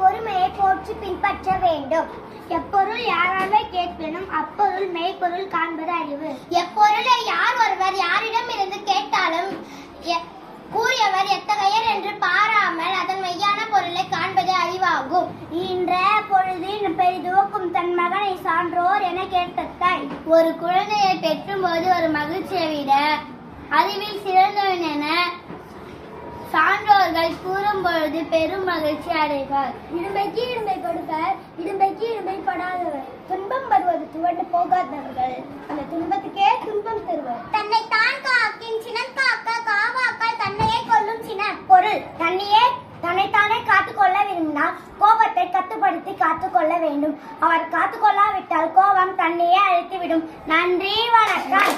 பொறுமையை போற்றி பின்பற்ற வேண்டும். எப்பொருள் யாராலே கேட்பினும் அப்பொருள் மெய்ப்பொருள் காண்பது அறிவு. எப்பொருளை யார் ஒருவர் யாரிடம் இருந்து கேட்டாலும் கூறியவர் எத்தகையர் என்று பாராமல் அதன் மெய்யான பொருளை காண்பது அறிவாகும். ஈன்ற பொழுதின் பெரிதுவக்கும் தன் மகனை சான்றோர் என கேட்டாய். ஒரு குழந்தையை பெற்றும்போது ஒரு மகிழ்ச்சியை விட அறிவில் சிறந்தவன் என சான்றோர்கள் கூறும் பொழுது பெரும் மகிழ்ச்சி அடைவார். இடும்பைக்கு இடும்பை கொடுப்பர், இடும்பைக்கு இடும்பை படாதவர். துன்பம் வருவது துவண்டு போகாதவர்கள் அந்த துன்பத்துக்கே துன்பம் தருவர். தன்னை தான் காக்கின் சினம் காக்க காவாக்கால் தன்னையே கொல்லும் சினம். பொருள் தன்னைத்தானே காத்துக்கொள்ள விரும்பினால் கோபத்தை கட்டுப்படுத்தி காத்துக்கொள்ள வேண்டும். அவர் காத்துக்கொள்ளாவிட்டால் கோபம் தன்னையே அழித்துவிடும். நன்றி, வணக்கம்.